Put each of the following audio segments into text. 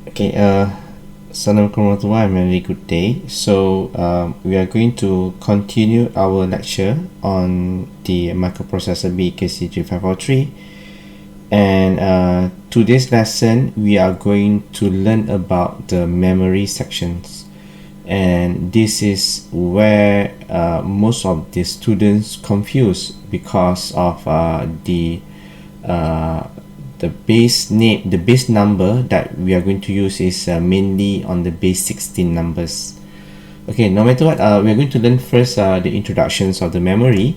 Okay, Assalamualaikum warahmatullahi wabarakatuh. Very good day. So we are going to continue our lecture on the microprocessor BEKC 3503, and today's lesson we are going to learn about the memory sections, and this is where most of the students confuse because of the base number that we are going to use is mainly on the base 16 numbers. Okay, no matter what, we are going to learn first the introductions of the memory.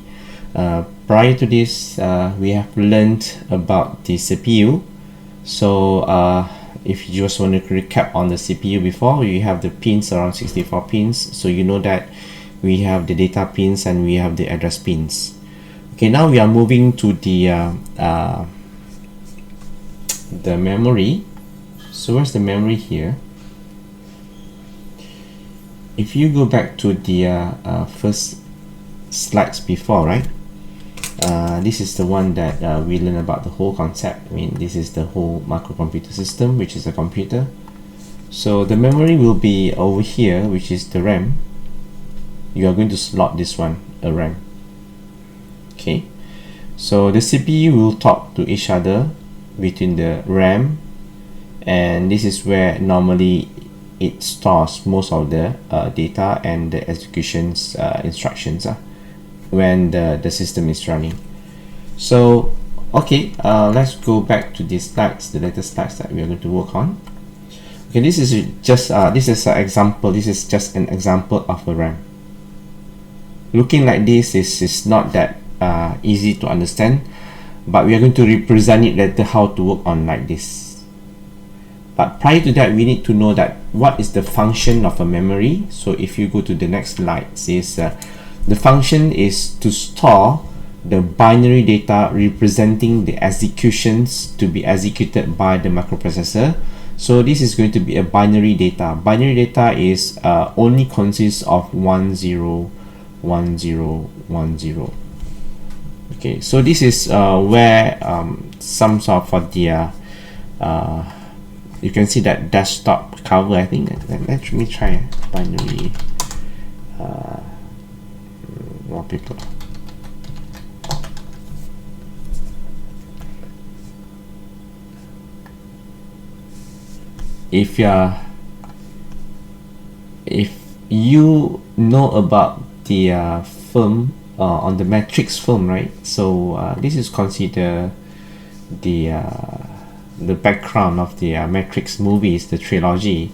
Prior to this, we have learned about the CPU. So if you just want to recap on the CPU before, you have the pins around 64 pins, so you know that we have the data pins and we have the address pins. Okay, now we are moving to the memory. So where's the memory here? If you go back to the first slides before, right, this is the one that we learn about the whole concept. I mean, this is the whole microcomputer system, which is a computer. So the memory will be over here, which is the RAM. You are going to slot this one a RAM. Okay, so the CPU will talk to each other between the RAM, and this is where normally it stores most of the data and the executions instructions when the system is running. So okay, let's go back to these slides, the latest slides that we are going to work on. Okay, this is just this is an example. This is just an example of a RAM. Looking like this is not that easy to understand, but we are going to represent it later how to work on like this. But prior to that, we need to know that what is the function of a memory. So if you go to the next slide, it says the function is to store the binary data representing the executions to be executed by the microprocessor. So this is going to be a binary data. Binary data is only consists of 10 10 10. Okay, so this is where some sort of the you can see that desktop cover. I think let me try binary wallpaper. If you know about the film on the matrix film, right? So this is considered the background of the matrix movies, the trilogy,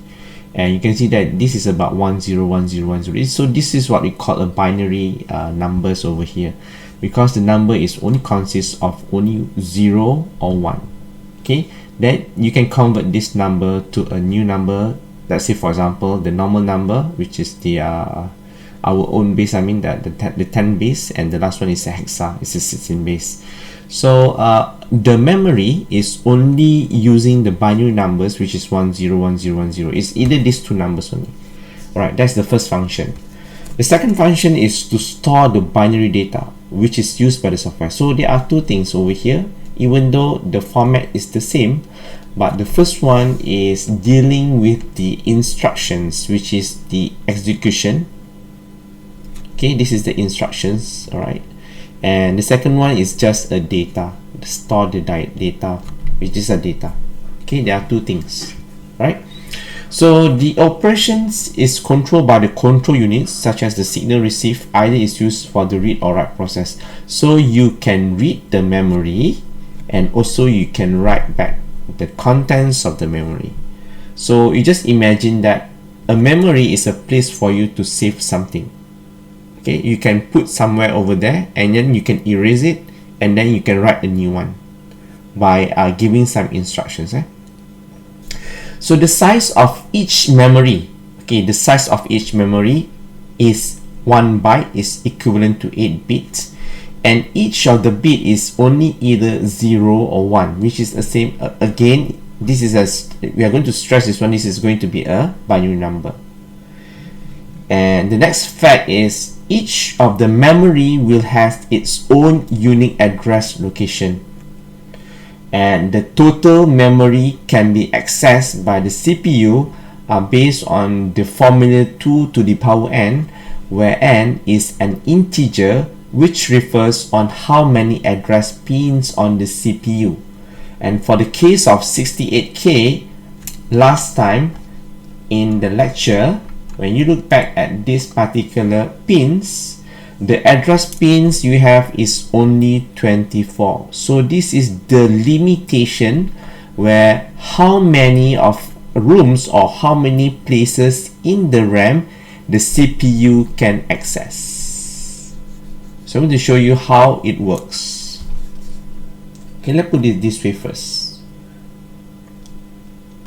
and you can see that this is about 10 10 10. So this is what we call a binary numbers over here, because the number is only consists of only 0 or 1. Okay, then you can convert this number to a new number. Let's say, for example, the normal number, which is the our own base, I mean the 10 base, and the last one is a hexa, it's a 16 base. So the memory is only using the binary numbers, which is 10 10 10. It's either these two numbers only. Alright, that's the first function. The second function is to store the binary data, which is used by the software. So there are two things over here, even though the format is the same, but the first one is dealing with the instructions, which is the execution. Okay, this is the instructions. All right, and the second one is just a data, store the data, which is a data. Okay, there are two things, right? So the operations is controlled by the control units, such as the signal received either is used for the read or write process. So you can read the memory, and also you can write back the contents of the memory. So you just imagine that a memory is a place for you to save something. Okay, you can put somewhere over there, and then you can erase it, and then you can write a new one by giving some instructions. So the size of each memory, okay, the size of each memory is 1 byte, is equivalent to 8 bits, and each of the bit is only either 0 or 1, which is the same. Again, this is we are going to stress this one. This is going to be a binary number. And the next fact is each of the memory will have its own unique address location. and the total memory can be accessed by the CPU based on the formula 2 to the power n, where n is an integer which refers on how many address pins on the CPU. And for the case of 68K, last time in the lecture, when you look back at this particular pins, the address pins you have is only 24. So this is the limitation where how many of rooms or how many places in the RAM the CPU can access. So I'm going to show you how it works. Okay, let's put it this way first.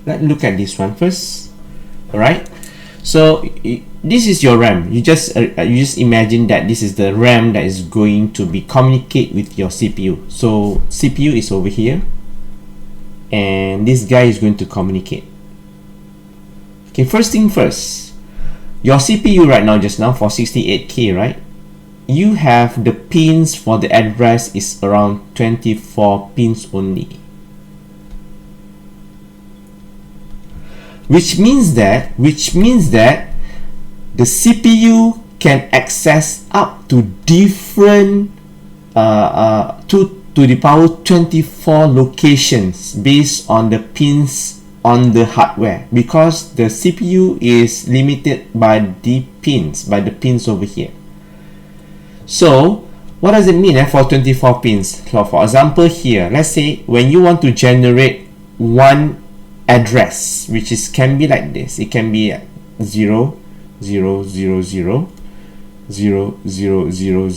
Let's look at this one first. Alright, so this is your RAM. You just imagine that this is the RAM that is going to be communicate with your CPU. So CPU is over here, and this guy is going to communicate. Okay, first thing first, your CPU right now, just now for 68K, right? You have the pins for the address is around 24 pins only. Which means that the CPU can access up to different to the power 24 locations based on the pins on the hardware, because the CPU is limited by the pins over here. So what does it mean for 24 pins? So for example here, let's say when you want to generate one address, which is can be like this, it can be 0 0 0 0 0 0 0 0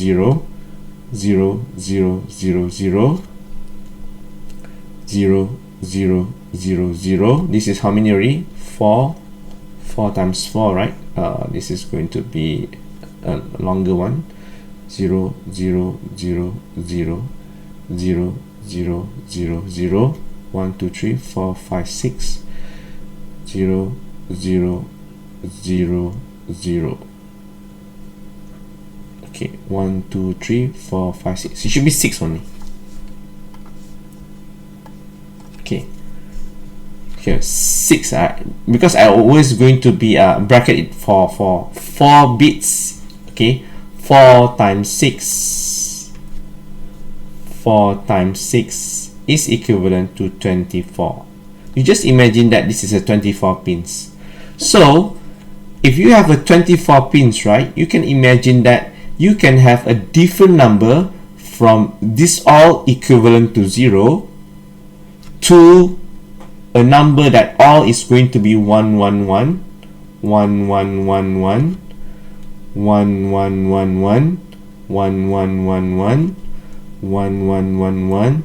0 0 0 0 0 0 0 0. This is how many already? 4 times 4, right? This is going to be a longer one. 0 0 0 0 0 0 0 0 1 2 3 4 5 6 0 0 0 0. Okay, 1 2 3 4 5 6. It should be 6 only. Okay, here 6. Because I always going to be bracket it for 4 bits. Okay, 4 times 6. 4 times 6 is equivalent to 24. You just imagine that this is a 24 pins. So if you have a 24 pins, right, you can imagine that you can have a different number from this all equivalent to 0 to a number that all is going to be 1 1 1 1 1 1 1 1 1 1 1 1 1 1 1 1 1 1 1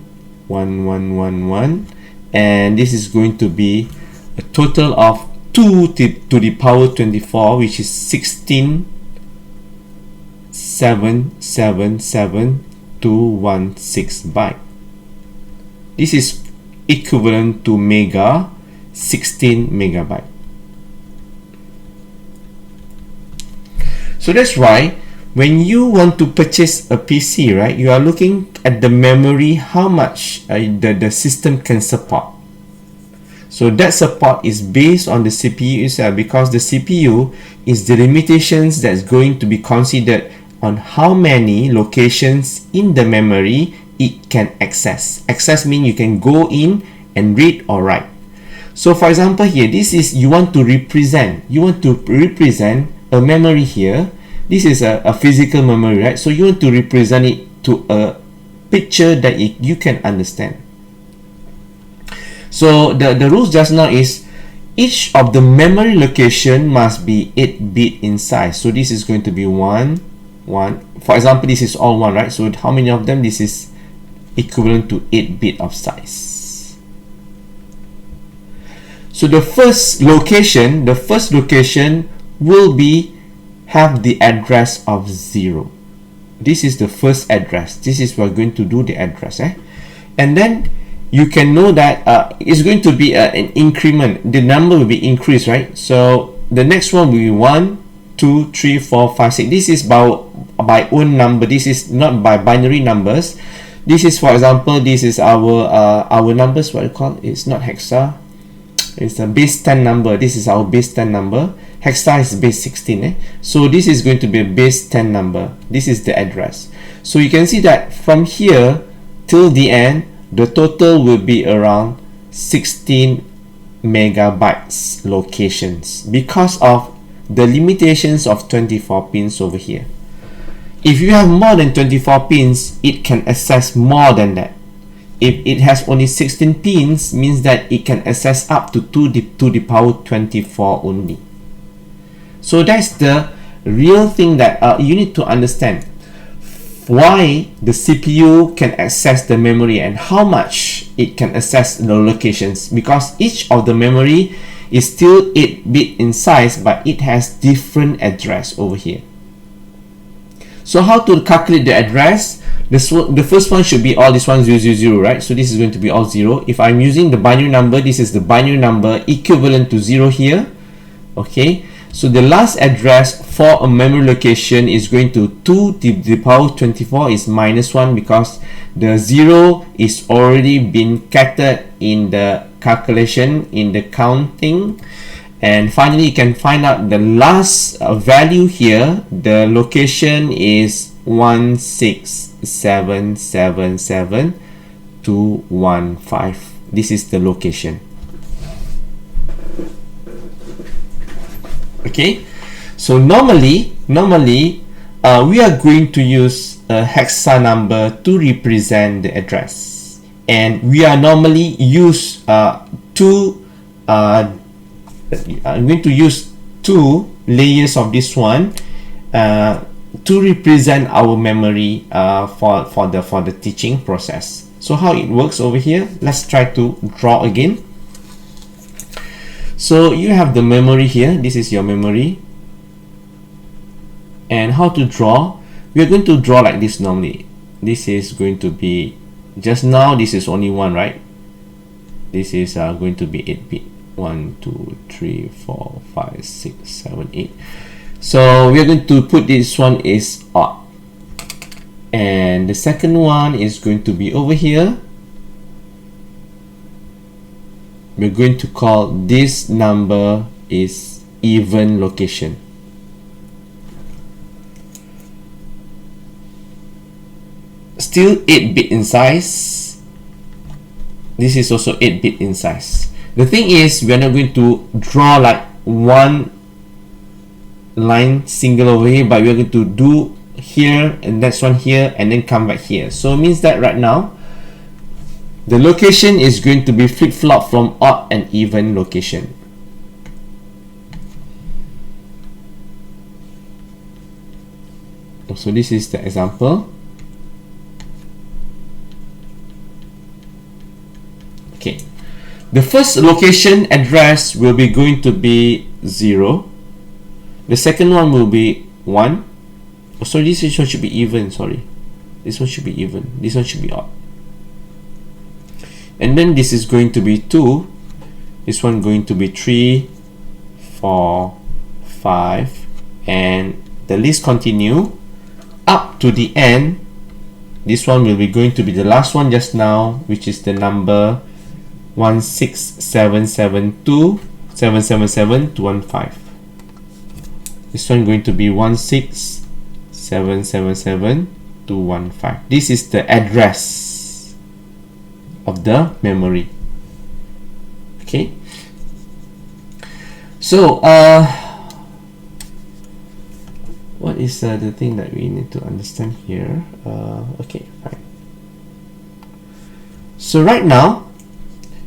1 1 1 1, and this is going to be a total of 2 to the power 24, which is 16 777,216 byte. This is equivalent to 16 megabyte. So that's why when you want to purchase a PC, right, you are looking at the memory, how much the system can support. So that support is based on the CPU itself, because the CPU is the limitations that's going to be considered on how many locations in the memory it can access. Access means you can go in and read or write. So for example here, this is you want to represent a memory here. This is a physical memory, right? So you want to represent it to a picture that you can understand. So the rules just now is each of the memory location must be 8-bit in size. So this is going to be 1 1. For example, this is all 1, right? So how many of them? This is equivalent to 8-bit of size. So the first location will be have the address of 0. This is the first address. This is we're going to do the address, and then you can know that it's going to be an increment. The number will be increased, right? So the next one will be 1 2 3 4 5 6. This is by own number. This is not by binary numbers. This is, for example, this is our numbers, what I call it's not hexa, it's a base 10 number. This is our base 10 number. Hexa is base 16, so this is going to be a base 10 number. This is the address. So you can see that from here till the end, the total will be around 16 megabytes locations because of the limitations of 24 pins over here. If you have more than 24 pins, it can access more than that. If it has only 16 pins, means that it can access up to 2 to the power 24 only. So that's the real thing that you need to understand. Why the CPU can access the memory and how much it can access the locations, because each of the memory is still 8-bit in size, but it has different address over here. So how to calculate the address? The first one should be all this one 000, right? So this is going to be all 0. If I'm using the binary number, this is the binary number equivalent to 0 here. Okay, so the last address for a memory location is going to 2 to the power 24 is -1, because the 0 is already been captured in the calculation, in the counting. And finally, you can find out the last value here. The location is 16777-215. This is the location. Okay, so normally we are going to use a hexa number to represent the address, and we are normally use I'm going to use 2 layers of this one to represent our memory for the teaching process. So how it works over here, let's try to draw again. So you have the memory here, this is your memory. And how to draw, we are going to draw like this normally. This is going to be, just now this is only 1, right? This is going to be 8-bit. 1 2 3 4 5 6 7 8. So we are going to put this one is odd, and the second one is going to be over here. We're going to call this number is even location. Still 8-bit in size. This is also 8-bit in size. The thing is, we are not going to draw like one line single over here, but we are going to do here and next one here and then come back here. So it means that right now the location is going to be flip-flop from odd and even location. So this is the example. Okay. The first location address will be going to be 0. The second one will be 1. Oh, sorry, this one should be even. Sorry, this one should be even. This one should be odd. And then this is going to be 2. This one going to be 3, 4, 5, and the list continue up to the end. This one will be going to be the last one just now, which is the number 16777-215. This one going to be 16777-215. This is the address of the memory. Okay, so what is the thing that we need to understand here? Okay, fine. So right now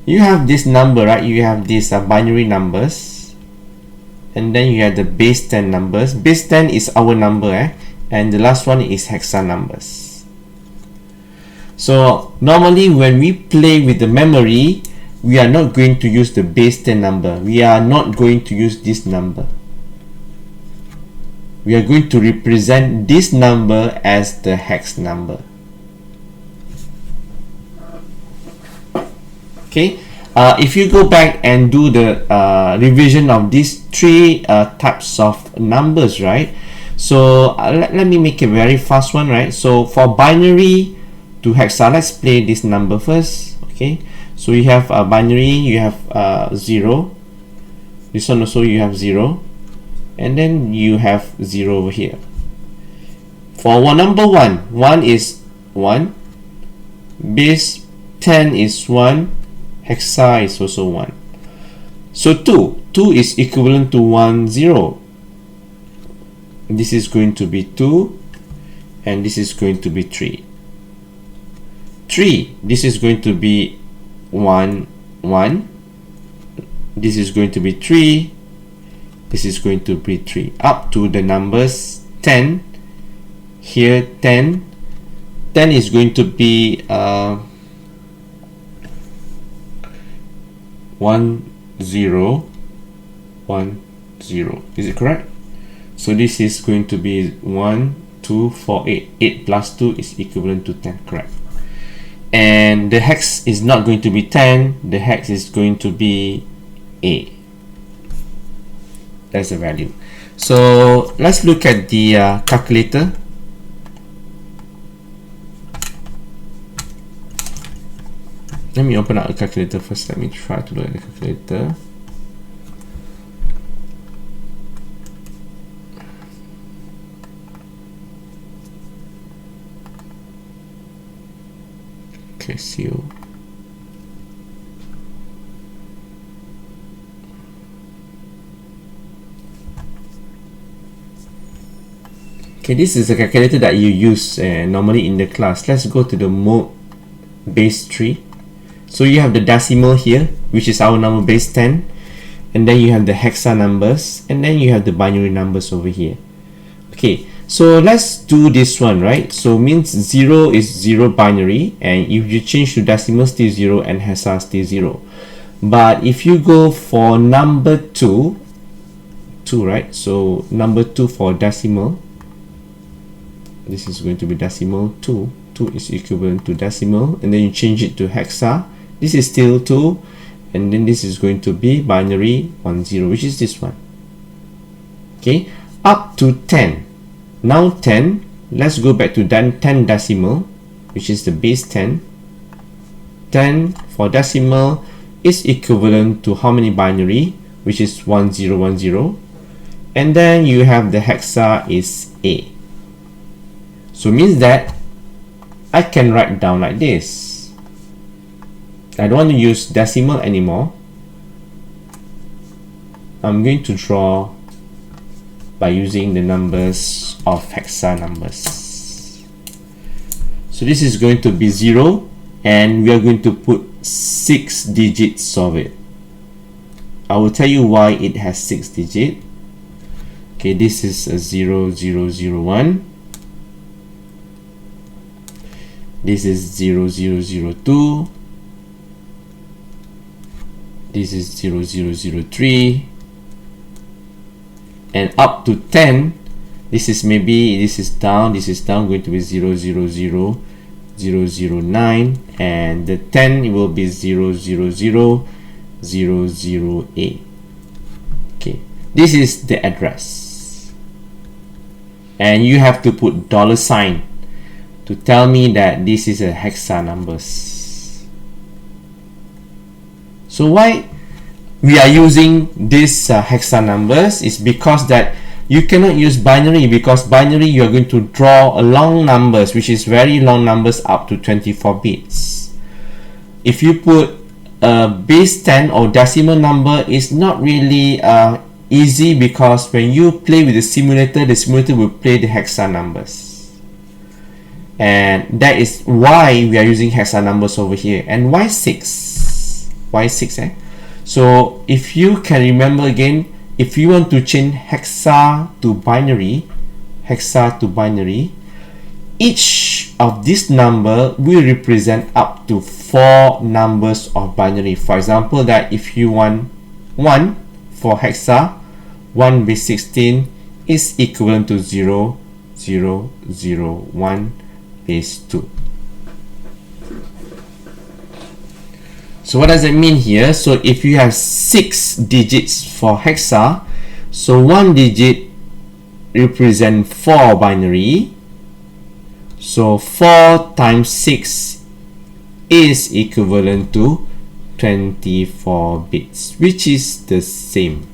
you have this number, right? You have these binary numbers, and then you have the base 10 numbers. Base 10 is our number, and the last one is hexa numbers. So normally when we play with the memory, we are not going to use the base 10 number. We are not going to use this number. We are going to represent this number as the hex number. Okay, if you go back and do the revision of these 3 types of numbers, right? So let me make a very fast one, right? So for binary to hexa. Let's play this number first. Okay, so you have a binary, you have 0. This one also you have 0, and then you have 0 over here. For number 1, 1 is 1, base 10 is 1, hexa is also 1. So 2 is equivalent to 1, 0. This is going to be 2, and this is going to be 3. 3, this is going to be 1, 1. This is going to be 3. This is going to be 3. Up to the numbers 10. Here 10. 10 is going to be 1, 0, 1, 0. Is it correct? So this is going to be 1, 2, 4, 8. 8 plus 2 is equivalent to 10. Correct. And the hex is not going to be 10. The hex is going to be A. That's the value. So let's look at the calculator. Let me open up a calculator first. Let me try to look at the calculator. Okay, see you. Okay, this is a calculator that you use normally in the class. Let's go to the mode base 3. So you have the decimal here, which is our number base 10, and then you have the hexa numbers, and then you have the binary numbers over here. Okay, so let's do this one, right? So means 0 is 0 binary, and if you change to decimal, still 0, and hexa still 0. But if you go for number 2, right? So number 2 for decimal, this is going to be decimal 2. 2 is equivalent to decimal, and then you change it to hexa. This is still 2, and then this is going to be binary 1, 0, which is this one. Okay, up to 10. Now 10, let's go back to 10 decimal, which is the base 10. 10 for decimal is equivalent to how many binary, which is 1, 0, 1, 0. And then you have the hexa is A. So means that I can write down like this. I don't want to use decimal anymore. I'm going to draw by using the numbers of hexa numbers. So this is going to be 0, and we are going to put 6 digits of it. I will tell you why it has 6 digits. Okay, this is a 0, 0, 0, 1. This is 0, 0, 0, 2. This is 0, 0, 0, 3. And up to 10, this is maybe, this is down, going to be 0, 0, 0, 0, 0, 9. And the 10 will be 0, 0, 0, 0, 0, 8. Okay, this is the address. And you have to put $sign to tell me that this is a hexa numbers. So why we are using this hexa numbers is because that you cannot use binary, because binary you are going to draw a long numbers, which is very long numbers up to 24 bits. If you put a base 10 or decimal number, is not really easy, because when you play with the simulator will play the hexa numbers. And that is why we are using hexa numbers over here. And why 6? Why 6? So if you can remember again, if you want to change hexa to binary, each of this number will represent up to 4 numbers of binary. For example, that if you want 1 for hexa, 1 base 16 is equivalent to 0, 0, 0, 1 base 2. So what does it mean here? So if you have 6 digits for hexa, so 1 digit represent 4 binary. So 4 times 6 is equivalent to 24 bits, which is the same.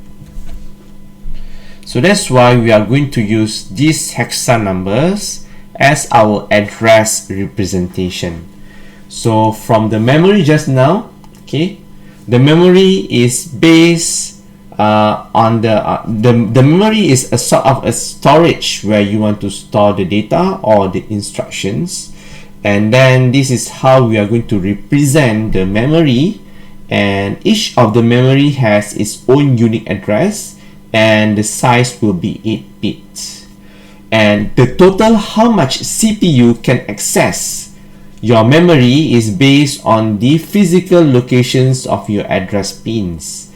So that's why we are going to use these hexa numbers as our address representation. So from the memory just now, okay, the memory is based on the memory is a sort of a storage where you want to store the data or the instructions, and then this is how we are going to represent the memory, and each of the memory has its own unique address, and the size will be 8 bits, and the total how much CPU can access your memory is based on the physical locations of your address pins.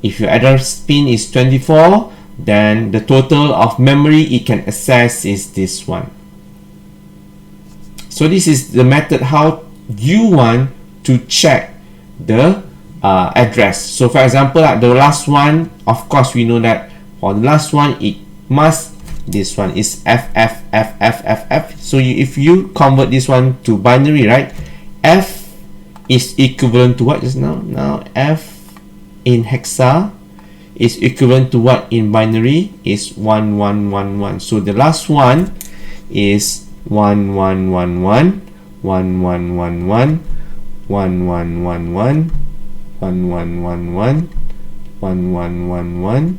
If your address pin is 24, then the total of memory it can access is this one. So this is the method how you want to check the address. So for example, the last one, of course we know that for the last one it must, this one is FFFFFF. So if you convert this one to binary, right, F is equivalent to what just now? Now F in hexa is equivalent to what in binary? Is 1111. So the last one is 1111, 1111, 1111, 1111, 1111,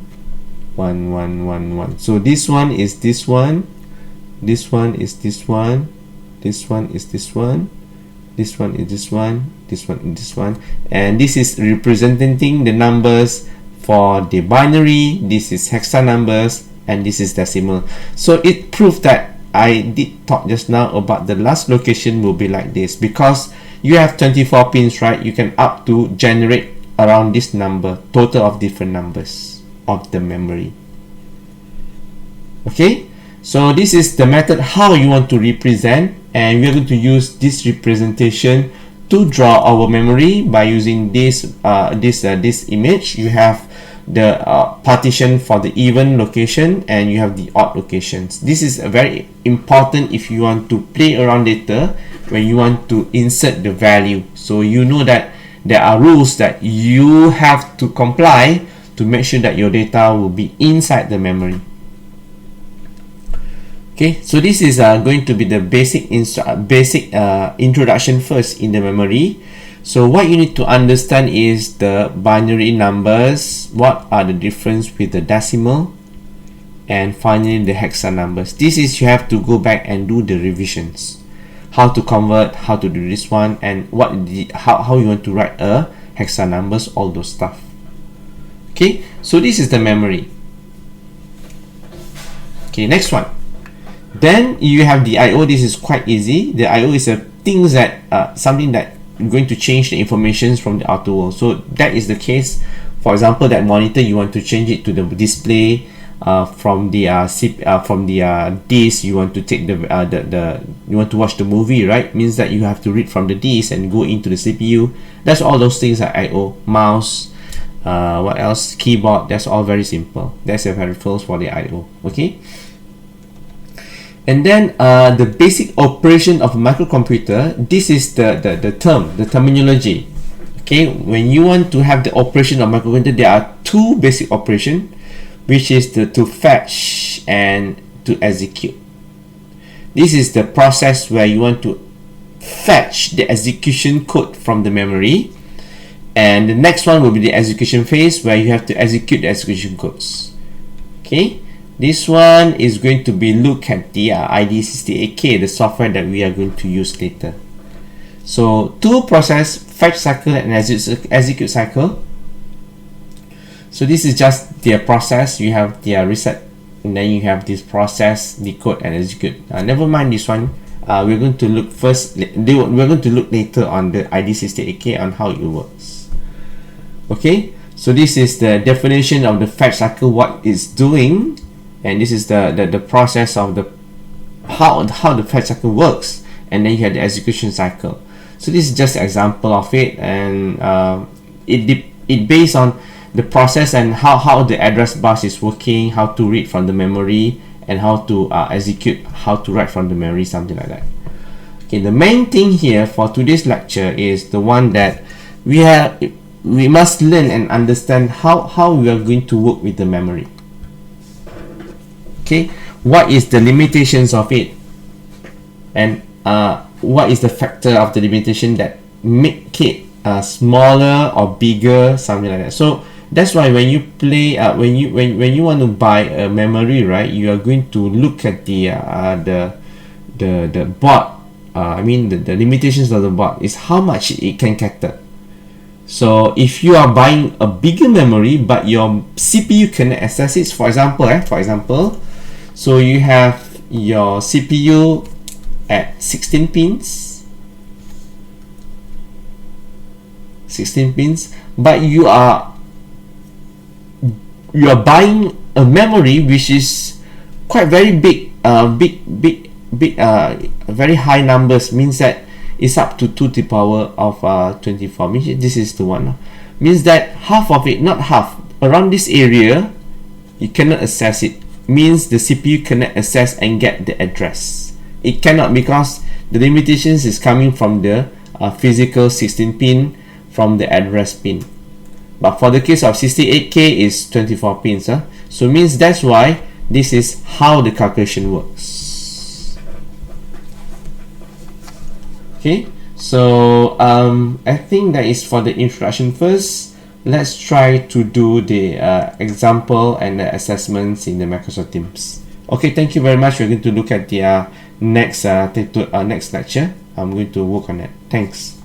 1111. So this one is this one, this one is this one, this one is this one, this one is this one, this one is this one, and this is representing the numbers for the binary. This is hexa numbers, and this is decimal. So it proved that I did talk just now about the last location will be like this, because you have 24 pins, right? You can up to generate around this number, total of different numbers of the memory. Okay, so this is the method how you want to represent, and we are going to use this representation to draw our memory by using this image. You have the partition for the even location, and you have the odd locations. This is very important if you want to play around later when you want to insert the value. So you know that there are rules that you have to comply to make sure that your data will be inside the memory. Okay, so this is going to be the basic introduction first in the memory. So what you need to understand is the binary numbers, what are the difference with the decimal, and finally the hexa numbers. This is you have to go back and do the revisions, how to convert, how to do this one, and how you want to write a hexa numbers, all those stuff. Okay, so this is the memory. Okay, next one. Then you have the I/O. This is quite easy. The I/O is a things that something that going to change the information from the outer world. So that is the case. For example, that monitor you want to change it to the display from the disk. You want to take you want to watch the movie, right? Means that you have to read from the disk and go into the CPU. That's all those things are I/O. Mouse, what else? Keyboard. That's all very simple. That's a peripherals for the I/O. Okay. And then the basic operation of a microcomputer, this is the terminology. Okay, when you want to have the operation of microcomputer, there are two basic operations, which is to fetch and to execute. This is the process where you want to fetch the execution code from the memory, and the next one will be the execution phase where you have to execute the execution codes. Okay. This one is going to be look at the ID68K, the software that we are going to use later. So two process, fetch cycle and execute cycle. So this is just the process. You have the reset, and then you have this process, decode and execute. Never mind this one. We're going to look first. We're going to look later on the ID68K on how it works. Okay. So this is the definition of the fetch cycle, what it's doing. And this is the process of the how the fetch cycle works, and then you have the execution cycle. So this is just an example of it, and it based on the process and how the address bus is working, how to read from the memory, and how to execute, how to write from the memory, something like that. Okay, the main thing here for today's lecture is the one that we must learn and understand how we are going to work with the memory. Okay, what is the limitations of it, and what is the factor of the limitation that make it smaller or bigger, something like that. So that's why when you play when you want to buy a memory, right, you are going to look at the board. I mean the limitations of the board is how much it can cater. So if you are buying a bigger memory but your CPU cannot access it, for example, so you have your CPU at 16 pins, but you are buying a memory which is quite very big, very high numbers, means that it's up to 2 to the power of 24. Means this is the one. Means that half of it, not half, around this area, you cannot access it. Means the CPU cannot access and get the address. It cannot, because the limitations is coming from the physical 16 pin from the address pin. But for the case of 68K is 24 pins. So means that's why this is how the calculation works. Okay, so I think that is for the introduction first. Let's try to do the example and the assessments in the Microsoft Teams. Okay, thank you very much. We're going to look at the next lecture. I'm going to work on it. Thanks.